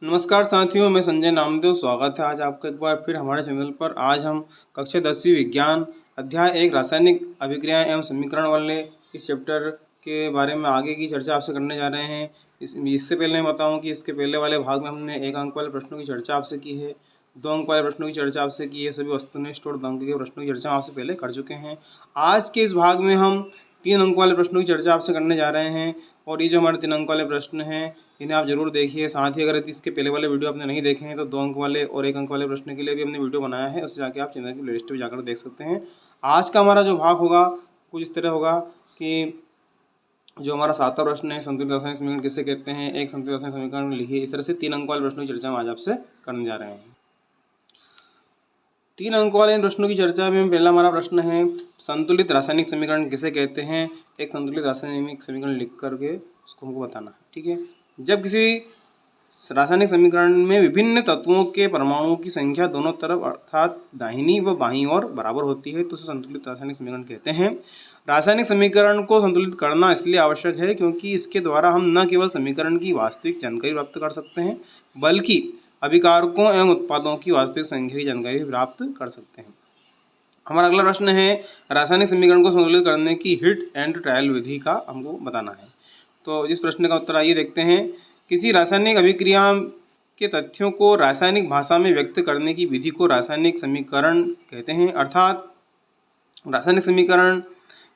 नमस्कार साथियों, मैं संजय नामदेव। स्वागत है आज आपका एक बार फिर हमारे चैनल पर। आज हम कक्षा 10वीं विज्ञान अध्याय 1 रासायनिक अभिक्रियाएं एवं समीकरण वाले इस चैप्टर के बारे में आगे की चर्चा आपसे करने जा रहे हैं। इससे पहले मैं बताऊं कि इसके पहले वाले भाग में हमने 1 अंक वाले प्रश्नों की चर्चा आपसे की है, 2 अंक वाले प्रश्नों की चर्चा आपसे की है, सभी वस्तुनिष्ठ और 2 अंक के प्रश्नों की चर्चा आपसे पहले कर चुके हैं। आज के इस भाग में हम 3 अंक वाले प्रश्नों की चर्चा आपसे करने जा रहे हैं और ये जो हमारे 3 अंक वाले प्रश्न हैं इन्हें आप जरूर देखिए। साथ ही अगर इसके पहले वाले वीडियो आपने नहीं देखे हैं तो 2 अंक वाले और 1 अंक वाले प्रश्न के लिए भी हमने वीडियो बनाया है, उससे जाके आप चैनल की प्लेलिस्ट में जाकर देख सकते हैं। आज का हमारा जो भाग होगा कुछ इस तरह होगा कि जो हमारा 7वां प्रश्न है, संतुलित रासायनिक समीकरण किसे कहते हैं, एक संतुलित रासायनिक समीकरण लिखिए। इस तरह से 3 अंक वाले प्रश्नों की चर्चा हम आज आपसे करने जा रहे हैं। 3 अंक वाले इन प्रश्नों की चर्चा में पहला हमारा प्रश्न है, संतुलित रासायनिक समीकरण किसे कहते हैं। एक संतुलित रासायनिक समीकरण लिख करके उसको हमको बताना है, ठीक है। जब किसी रासायनिक समीकरण में विभिन्न तत्वों के परमाणुओं की संख्या दोनों तरफ अर्थात दाहिनी व बाईं ओर बराबर होती है तो उसे संतुलित रासायनिक समीकरण कहते हैं। रासायनिक समीकरण को संतुलित करना इसलिए आवश्यक है क्योंकि इसके द्वारा हम न केवल समीकरण की वास्तविक जानकारी प्राप्त कर सकते हैं बल्कि अभिकारकों एवं उत्पादों की वास्तविक संख्या की जानकारी भी प्राप्त कर सकते हैं। हमारा अगला प्रश्न है, रासायनिक समीकरण को संतुलित करने की हिट एंड ट्रायल विधि का हमको बताना है। तो इस प्रश्न का उत्तर आइए देखते हैं। किसी रासायनिक अभिक्रिया के तथ्यों को रासायनिक भाषा में व्यक्त करने की विधि को रासायनिक समीकरण कहते हैं। अर्थात रासायनिक समीकरण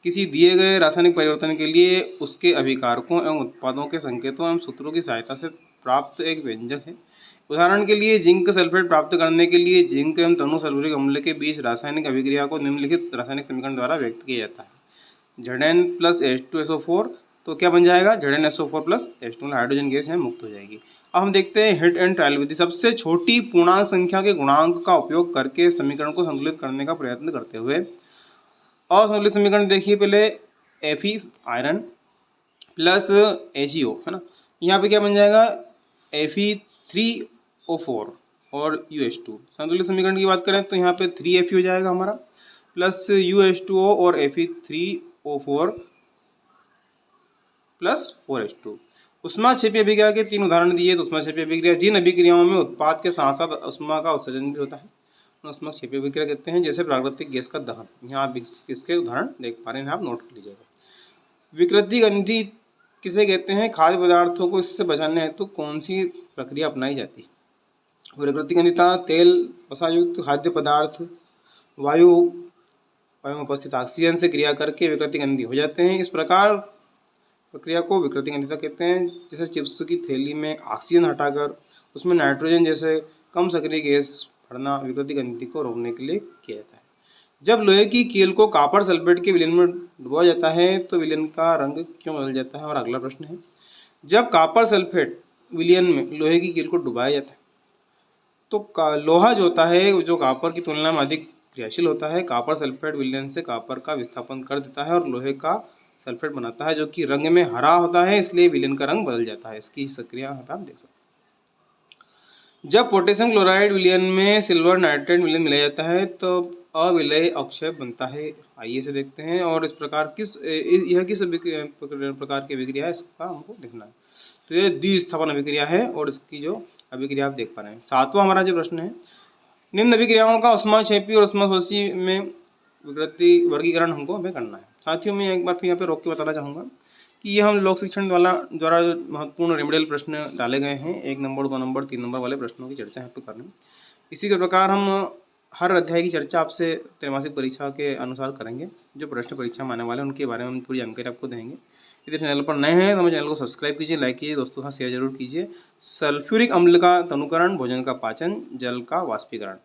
किसी दिए गए रासायनिक परिवर्तन के लिए उसके अभिकारकों एवं उत्पादों के संकेतों एवं सूत्रों की सहायता से प्राप्त एक व्यंजक है। उदाहरण के लिए जिंक सल्फेट प्राप्त करने के लिए जिंक एवं तनु सल्फ्यूरिक अम्ल के बीच रासायनिक अभिक्रिया को निम्नलिखित रासायनिक समीकरण द्वारा व्यक्त किया जाता है। Zn प्लस H2SO4, तो क्या बन जाएगा, ZnSO4 plus H2, hydrogen gas यहाँ मुक्त हो जाएगी। अब हम देखते हैं हिट एंड ट्रायल विधि। सबसे छोटी पूर्णांक संख्या के गुणांक का उपयोग करके समीकरण को संतुलित करने का प्रयत्न करते हुए असंतुलित समीकरण देखिए। पहले Fe आयरन प्लस AgO है ना, यहाँ पे क्या बन जाएगा, Fe3O4 और UH2। संतुलित समीकरण की बात करें तो यहाँ पे 3Fe हो जाएगा हमारा प्लस UH2O और Fe3O4 प्लस 4H2। ऊष्माक्षेपी अभिक्रिया के 3 उदाहरण दिए। तो ऊष्माक्षेपी अभिक्रिया जिन अभिक्रियाओं में उत्पाद के साथ साथ ऊष्मा का उत्सर्जन भी होता है ऊष्माक्षेपी अभिक्रिया कहते हैं, जैसे प्राकृतिक गैस का दहन। यहाँ आप इसके उदाहरण देख पा रहे हैं, आप नोट कर लीजिएगा। विकृति गंधी किसे कहते हैं, खाद्य पदार्थों को इससे बचाने हेतु कौन सी प्रक्रिया अपनाई जाती है। विकृति गंधिता तेल वसायुक्त खाद्य पदार्थ वायु में उपस्थित ऑक्सीजन से क्रिया करके विकृति गंधी हो जाते हैं। इस प्रकार प्रक्रिया को विकृति गंधिता कहते हैं। जैसे चिप्स की थैली में ऑक्सीजन हटाकर उसमें नाइट्रोजन जैसे कम सक्रिय गैस भरना विकृति गंधी को रोकने के लिए किया जाता है। जब लोहे की कील को कॉपर सल्फेट के विलयन में डुबाया जाता है तो विलयन का रंग क्यों बदल जाता है। और अगला प्रश्न है, जब कॉपर सल्फेट विलयन में लोहे की कील को डुबाया जाता है तो लोहा जो होता है जो कॉपर की तुलना में अधिक क्रियाशील होता है, कॉपर सल्फेट विलयन से कॉपर का विस्थापन कर देता है और लोहे का सल्फेट बनाता है जो कि रंग में हरा होता है, इसलिए विलयन का रंग बदल जाता है। इसकी सक्रिया यहाँ पे आप देख सकते हैं। जब पोटेशियम क्लोराइड विलयन में सिल्वर नाइट्रेट विलयन मिलाया जाता है तो अविलय अवक्षेप बनता है। आइए से देखते हैं। और इस प्रकार यह किस प्रकार की अभिक्रिया है इसका हमको देखना है। तो ये द्विस्थापन अभिक्रिया है और इसकी जो अभिक्रिया आप देख पा रहे हैं। 7वां हमारा जो प्रश्न है, निम्न अभिक्रियाओं का ऊष्माक्षेपी और ऊष्माशोषी में विकृति वर्गीकरण हमको हमें करना है। साथियों में एक बार फिर यहाँ पे रोक के बताना चाहूँगा कि ये हम लोक शिक्षण द्वारा महत्वपूर्ण रेमेडियल प्रश्न डाले गए हैं। 1 नंबर 2 नंबर 3 नंबर वाले प्रश्नों की चर्चा यहाँ पे कर रहे हैं। इसी के प्रकार हम हर अध्याय की चर्चा आपसे त्रैमासिक परीक्षा के अनुसार करेंगे। जो प्रश्न परीक्षा में आने वाले हैं उनके बारे में हम पूरी जानकारी आपको देंगे। यदि चैनल पर नए हैं तो हमारे चैनल को सब्सक्राइब कीजिए, लाइक कीजिए, दोस्तों के साथ शेयर जरूर कीजिए। सल्फ्यूरिक अम्ल का तनुकरण, भोजन का पाचन, जल का वाष्पीकरण।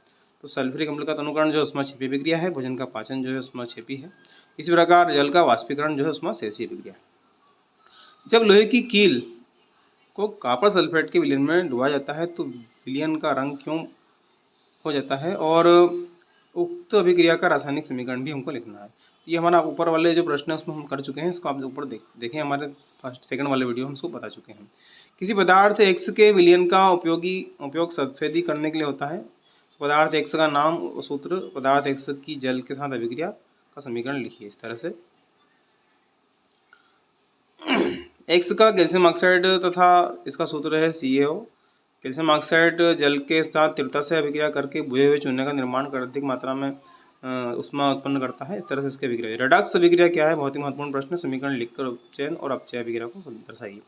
तो सल्फ्यूरिक अम्ल का तनुकरण जो ऊष्माक्षेपी अभिक्रिया है, भोजन का पाचन जो है ऊष्माक्षेपी है। इसी प्रकार जल का वाष्पीकरण जो है ऊष्माशोषी अभिक्रिया है। जब लोहे की कील को कॉपर सल्फेट के विलयन में डुबाया जाता है तो विलयन का रंग क्यों हो जाता है और उक्त अभिक्रिया का रासायनिक समीकरण भी हमको लिखना है। ये हमारा ऊपर वाले जो प्रश्न है उसमें हम कर चुके हैं, इसको आप ऊपर देखें, हमारे फर्स्ट सेकंड वाले वीडियो हम इसको बता चुके हैं। किसी पदार्थ X के विलयन का उपयोग सफेदी करने के लिए होता है। पदार्थ X का नाम सूत्र, पदार्थ X की जल के साथ अभिक्रिया का समीकरण लिखिए इस तरह से। X का कैल्शियम ऑक्साइड तथा इसका सूत्र है CaO, कैल्शियम ऑक्साइड जल के साथ तीव्रता से अभिक्रिया करके बुझे हुए चूने का निर्माण कर अधिक मात्रा में उष्मा उत्पन्न करता है। इस तरह से इसकी अभिक्रिया। रेडॉक्स अभिक्रिया क्या है? बहुत ही महत्वपूर्ण प्रश्न। समीकरण लिखकर उपचयन और अपचय अभिक्रिया को दर्शाइए।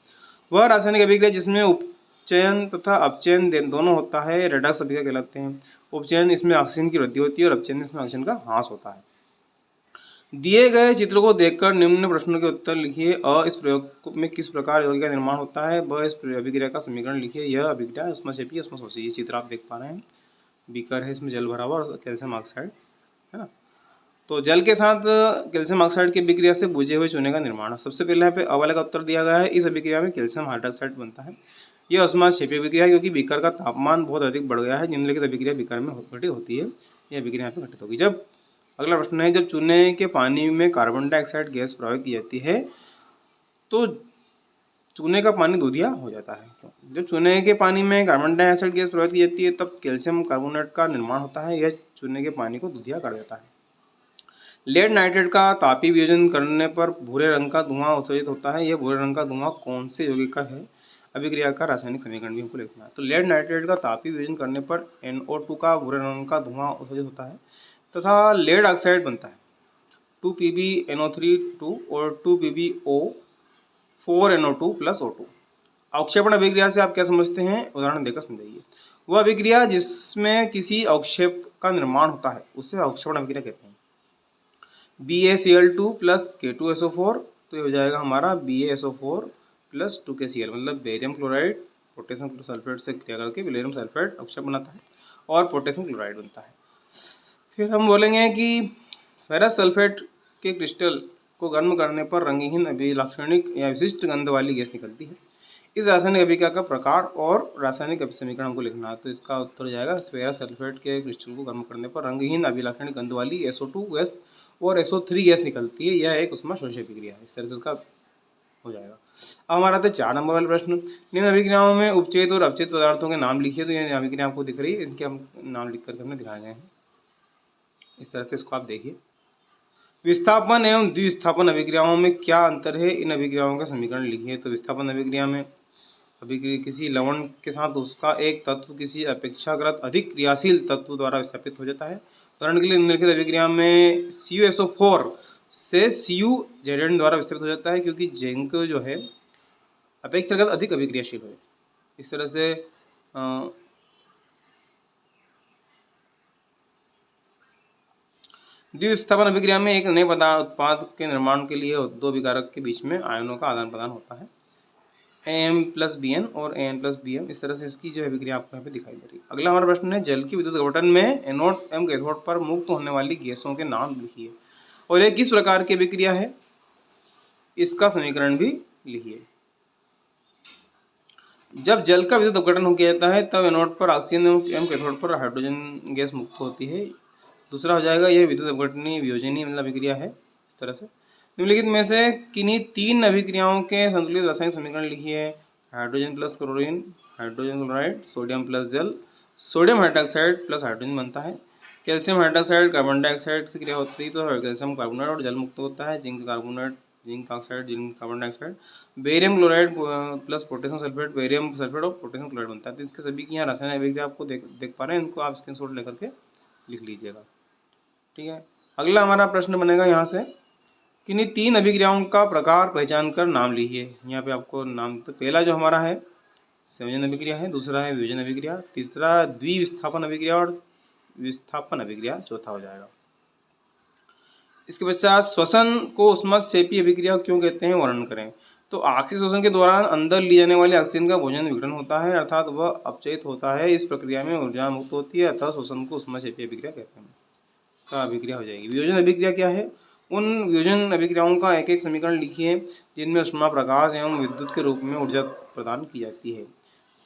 वह रासायनिक अभिक्रिया जिसमें उपचयन तथा अपचयन दोनों होता है रेडॉक्स अभिक्रिया कहलाते हैं। उपचयन इसमें ऑक्सीजन की वृद्धि होती है और अपचयन इसमें ऑक्सीजन का ह्रास होता है। दिए गए चित्र को देखकर निम्न प्रश्नों के उत्तर लिखिए। इस प्रयोग में किस प्रकार यौगिक का निर्माण होता है? ब इस अभिक्रिया का समीकरण लिखिए। यह अभिक्रिया ऊष्माक्षेपी ऊष्माशोषी। ये चित्र आप देख पा रहे हैं, बीकर है, इसमें जल भरा हुआ और कैल्शियम ऑक्साइड है ना। तो जल के साथ कैल्शियम ऑक्साइड की अभिक्रिया से बुझे हुए चूने का निर्माण। सबसे पहले यहाँ पे अ वाले का उत्तर दिया गया है। इस अभिक्रिया में कैल्शियम हाइड्रोक्साइड बनता है। यह ऊष्माक्षेपी अभिक्रिया है क्योंकि बीकर का तापमान बहुत अधिक बढ़ गया है। निम्नलिखित अभिक्रिया बीकर में घटित होती है। यह अभिक्रिया यहाँ पे घटित होगी जब, अगला प्रश्न है, जब चूने के पानी में कार्बन डाइऑक्साइड गैस प्रवाहित की जाती है तो चूने का पानी दूधिया हो जाता है। क्यों? जब चूने के पानी में कार्बन डाइऑक्साइड गैस प्रवाहित की जाती है तब कैल्शियम कार्बोनेट का निर्माण होता है। यह चूने के पानी को दूधिया कर देता है। लेड नाइट्रेट का तापीय वियोजन करने पर भूरे रंग का धुआं उत्सर्जित होता है। यह भूरे रंग का धुआं कौन से यौगिक का है? अभिक्रिया का रासायनिक समीकरण भी हमको लिखना है। तो लेड नाइट्रेट का तापीय वियोजन करने पर NO2 का भूरे रंग का धुआं उत्सर्जित होता है तथा लेड ऑक्साइड बनता है 2PbNO3 2 और 2PbO4NO2 प्लस O2। अवक्षेपण अभिक्रिया से आप क्या समझते हैं? उदाहरण देकर समझाइए। वह अभिक्रिया जिसमें किसी अवक्षेप का निर्माण होता है उसे अवक्षेपण अभिक्रिया कहते हैं। BaCl2 प्लस K2SO4, तो ये हो जाएगा हमारा BaSO4 प्लस 2KCl, मतलब बेरियम क्लोराइड पोटेशियम सल्फेट से क्रिया करके बेरियम सल्फेट अवक्षेप बनाता है और पोटेशियम क्लोराइड बनता है। फिर हम बोलेंगे कि फेरस सल्फेट के क्रिस्टल को गर्म करने पर रंगहीन अभिलाक्षणिक या विशिष्ट गंध वाली गैस निकलती है। इस रासायनिक अभिक्रिया का प्रकार और रासायनिक समीकरण हमको लिखना है। तो इसका उत्तर हो जाएगा फेरस सल्फेट के क्रिस्टल को गर्म करने पर रंगहीन अभिलाक्षणिक गंध वाली SO2 गैस और SO3 गैस निकलती है। यह एक ऊष्माशोषी अभिक्रिया है। इस तरह से इसका हो जाएगा। अब हमारा आता है 4 नंबर वाला प्रश्न। निम्न अभिक्रियाओं में उपचयित और अपचयित पदार्थों के नाम लिखिए। तो ये अभिक्रिया आपको दिख रही है, इनके हम नाम लिख करके हमने दिखाए गए हैं। इस तरह से इसको आप देखिए। विस्थापन एवं द्विस्थापन अभिक्रियाओं में क्या अंतर है? इन अभिक्रियाओं का समीकरण लिखिए। तो विस्थापन अभिक्रिया में अभिक्रिया किसी लवण के साथ उसका एक तत्व किसी अपेक्षाकृत अधिक क्रियाशील तत्व द्वारा विस्थापित हो जाता है। उदाहरण के लिए निम्नलिखित अभिक्रिया में CuSO4 से Cu जेरेन द्वारा विस्थापित हो जाता है क्योंकि जिंक जो है अपेक्षाकृत अधिक अभिक्रियाशील है। इस तरह से द्विविस्थापन अभिक्रिया में एक नए पदार्थ उत्पाद के निर्माण के लिए दो अभिकारक के बीच में आयनों का आदान प्रदान होता है, Am प्लस Bn और An प्लस Bm। इस तरह से इसकी जो अभिक्रिया आपको यहाँ पे दिखाई दे रही है। अगला हमारा प्रश्न है, जल की विद्युत अपघटन में एनोड एवं कैथोड पर मुक्त होने वाली गैसों के नाम लिखिए और यह किस प्रकार की अभिक्रिया है, इसका समीकरण भी लिखिए। जब जल का विद्युत अपघटन हो जाता है तब एनोड पर ऑक्सीजन एवं कैथोड पर हाइड्रोजन गैस मुक्त होती है। दूसरा हो जाएगा यह विद्युत अपघटनी वियोजनी मतलब अभिक्रिया है। इस तरह से निम्नलिखित में से किन्हीं तीन अभिक्रियाओं के संतुलित रासायनिक समीकरण लिखिए। Hydrogen plus chlorine, hydrogen chloride, sodium plus जल, सोडियम हाइड्रोक्साइड प्लस हाइड्रोजन बनता है। कैल्शियम हाइड्रोक्साइड कार्बन डाइऑक्साइड से क्रिया होती है तो कैल्शियम कार्बोनेट और जल मुक्त होता है। Zinc carbonate, zinc oxide, zinc carbon dioxide, barium chloride plus potassium sulphate, barium sulphate और पोटेशियम क्लोराइड बनता है। तो इसके सभी की यहाँ रासायनिक अभिक्रिया आपको देख पा रहे हैं, इनको आप स्क्रीनशॉट लेकर के लिख लीजिएगा। ठीक है, अगला हमारा प्रश्न बनेगा यहाँ से, किन्हीं तीन अभिक्रियाओं का प्रकार पहचान कर नाम लिखिए। यहाँ पे आपको नाम, तो पहला जो हमारा है संयोजन अभिक्रिया है, दूसरा है वियोजन अभिक्रिया, तीसरा द्विविस्थापन अभिक्रिया और विस्थापन अभिक्रिया चौथा हो जाएगा। इसके पश्चात श्वसन को ऊष्माक्षेपी अभिक्रिया क्यों कहते हैं, वर्णन करें। तो ऑक्सीजन श्वसन के दौरान अंदर ली जाने वाले ऑक्सीजन का भोजन विघटन होता है अर्थात वह अपचयित होता है। इस प्रक्रिया में ऊर्जा मुक्त होती है अर्थात श्वसन को ऊष्माक्षेपी अभिक्रिया कहते हैं। इसका अभिक्रिया हो जाएगी। वियोजन अभिक्रिया क्या है, उन वियोजन अभिक्रियाओं का एक एक समीकरण लिखिए जिनमें ऊष्मा, प्रकाश एवं विद्युत के रूप में ऊर्जा प्रदान की जाती है।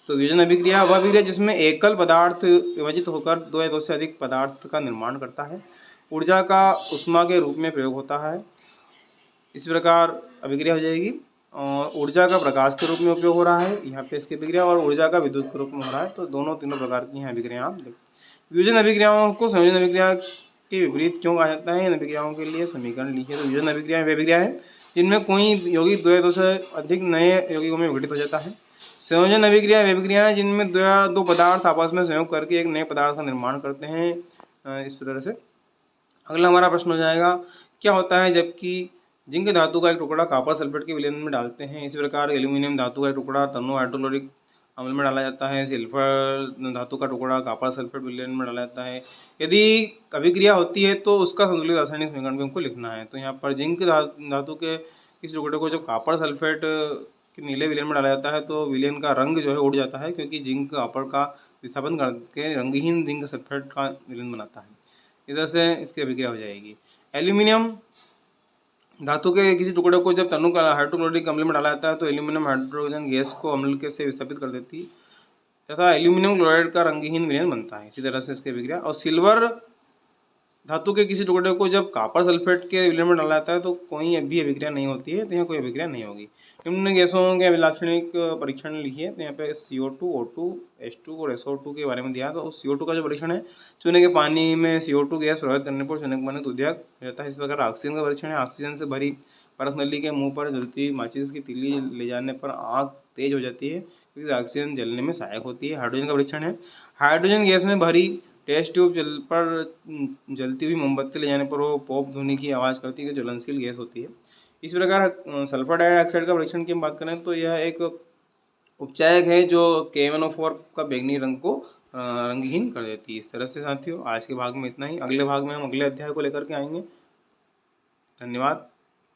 तो वियोजन अभिक्रिया वह अभिक्रिया जिसमें एकल पदार्थ विभाजित होकर दो या दो से अधिक पदार्थ का निर्माण करता है। ऊर्जा का ऊष्मा के रूप में प्रयोग होता है, इस प्रकार अभिक्रिया हो जाएगी। और ऊर्जा का प्रकाश के रूप में उपयोग हो रहा है यहाँ पे इसकी अभिक्रिया, और ऊर्जा का विद्युत के रूप में हो रहा है। तो तीनों प्रकार की यहाँ अभिक्रिया आप देखें। वियोजन अभिक्रियाओं को संयोजन अभिक्रिया के विपरीत क्यों कहा जाता है, इन अभिक्रियाओं के लिए समीकरण लिखिए। तो वियोजन अभिक्रिया वे अभिक्रिया है जिनमें कोई यौगिक दो या दो से अधिक नए यौगिकों में विघटित हो जाता है। संयोजन अभिक्रिया वे अभिक्रियाएं जिनमें दो पदार्थ आपस में संयोग करके एक नए पदार्थ का निर्माण करते हैं। इस तरह से अगला हमारा प्रश्न हो जाएगा, क्या होता है जबकि जिंक धातु का एक टुकड़ा कॉपर सल्फेट के विलयन में डालते हैं। इसी प्रकार एल्यूमिनियम धातु का एक टुकड़ा तनु हाइड्रोक्लोरिक अम्ल में डाला जाता है। सिल्फर धातु का टुकड़ा कॉपर सल्फेट विलयन में डाला जाता है। यदि अभिक्रिया होती है तो उसका संतुलित रासायनिक समीकरण भी हमको लिखना है। तो यहाँ पर जिंक धातु के इस टुकड़े को जब कॉपर सल्फेट के नीले विलयन में डाला जाता है तो विलयन का रंग जो है उड़ जाता है, क्योंकि जिंक कॉपर का विस्थापन करके रंगहीन जिंक सल्फेट का विलयन बनाता है। इधर से इसकी अभिक्रिया हो जाएगी। एल्यूमिनियम धातु के किसी टुकड़े को जब तनु का हाइड्रोक्लोरिक अम्ल में डाला जाता है तो एल्यूमिनियम हाइड्रोजन गैस को अम्ल के से विस्थापित कर देती है तथा एल्यूमिनियम क्लोराइड का रंगहीन विलयन बनता है। इसी तरह से इसकी अभिक्रिया। और सिल्वर धातु के किसी टुकड़े को जब कॉपर सल्फेट के विलयन में डाला जाता है तो कोई भी अभिक्रिया नहीं होती है, तो यहाँ कोई अभिक्रिया नहीं होगी। निम्न गैसों के अभिलाक्षणिक परीक्षण लिखिए। तो यहाँ पे CO2, O2, H2 और SO2 के बारे में दिया। तो CO2 का जो परीक्षण है, चूने के पानी में CO2 गैस प्रभावित करने पर चूने का पानी दुधिया हो जाता है। इस प्रकार ऑक्सीजन का परीक्षण है। ऑक्सीजन से भरी परत नली के मुंह पर जलती माचिस की तीली ले जाने पर आग तेज हो जाती है, क्योंकि ऑक्सीजन जलने में सहायक होती है। हाइड्रोजन का परीक्षण है। हाइड्रोजन गैस में भरी टेस्ट ट्यूब पर जलती हुई मोमबत्ती ले जाने पर वो पॉप ध्वनि की आवाज़ करती है, ज्वलनशील गैस होती है। इस प्रकार सल्फर डाइऑक्साइड का परीक्षण की हम बात करें तो यह एक उपचायक है जो KMnO4 का बैंगनी रंग को रंगहीन कर देती है। इस तरह से साथियों आज के भाग में इतना ही। अगले भाग में हम अगले अध्याय को लेकर के आएंगे। धन्यवाद।